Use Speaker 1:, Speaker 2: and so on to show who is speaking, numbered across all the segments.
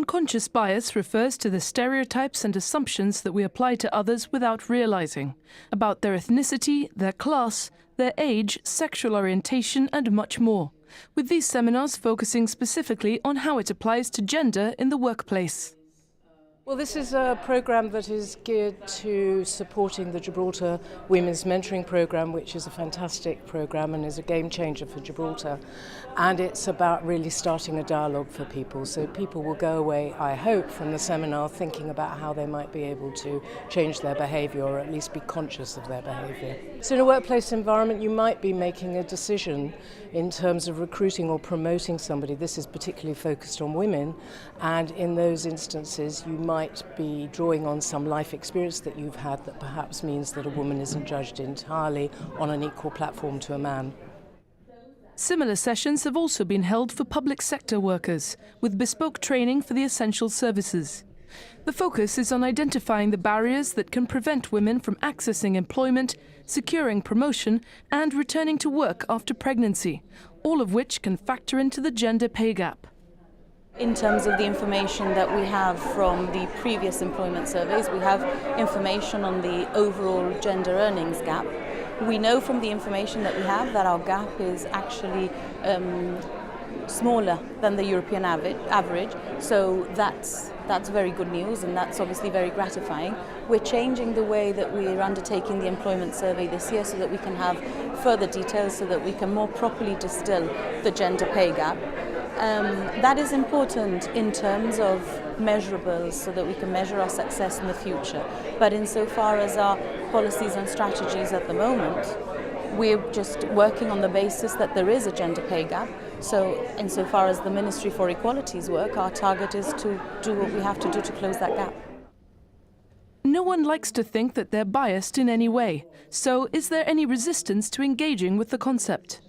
Speaker 1: Unconscious bias refers to the stereotypes and assumptions that we apply to others without realizing, about their ethnicity, their class, their age, sexual orientation, and much more, with these seminars focusing specifically on how it applies to gender in the workplace.
Speaker 2: Well, this is a program that is geared to supporting the Gibraltar Women's Mentoring Program, which is a fantastic program and is a game changer for Gibraltar. And it's about really starting a dialogue for people. So people will go away, I hope, from the seminar thinking about how they might be able to change their behaviour or at least be conscious of their behaviour. So in a workplace environment, you might be making a decision in terms of recruiting or promoting somebody. This is particularly focused on women, and in those instances you might be drawing on some life experience that you've had that perhaps means that a woman isn't judged entirely on an equal platform to a man.
Speaker 1: Similar sessions have also been held for public sector workers, with bespoke training for the essential services. The focus is on identifying the barriers that can prevent women from accessing employment, securing promotion, and returning to work after pregnancy, all of which can factor into the gender pay gap.
Speaker 3: In terms of the information that we have from the previous employment surveys, we have information on the overall gender earnings gap. We know from the information that we have that our gap is actually smaller than the European average, so that's very good news, and that's obviously very gratifying. We're changing the way that we're undertaking the employment survey this year so that we can have further details, so that we can more properly distill the gender pay gap. That is important in terms of measurables, so that we can measure our success in the future. But insofar as our policies and strategies at the moment, we're just working on the basis that there is a gender pay gap. So insofar as the Ministry for Equality's work, our target is to do what we have to do to close that gap.
Speaker 1: No one likes to think that they're biased in any way. So is there any resistance to engaging with the concept?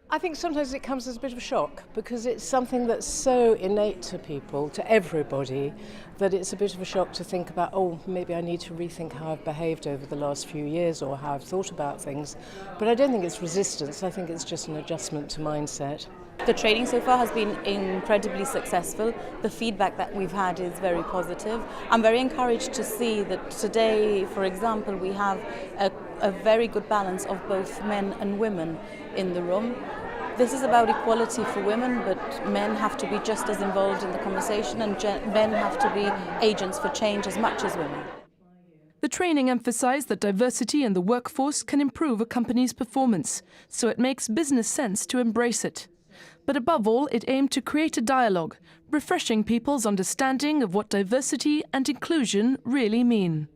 Speaker 2: I think sometimes it comes as a bit of a shock, because it's something that's so innate to people, to everybody, that it's a bit of a shock to think about, oh, maybe I need to rethink how I've behaved over the last few years or how I've thought about things. But I don't think it's resistance, I think it's just an adjustment to mindset.
Speaker 3: The training so far has been incredibly successful. The feedback that we've had is very positive. I'm very encouraged to see that today, for example, we have a very good balance of both men and women in the room. This is about equality for women, but men have to be just as involved in the conversation, and men have to be agents for change as much as women.
Speaker 1: The training emphasized that diversity in the workforce can improve a company's performance, so it makes business sense to embrace it. But above all, it aimed to create a dialogue, refreshing people's understanding of what diversity and inclusion really mean.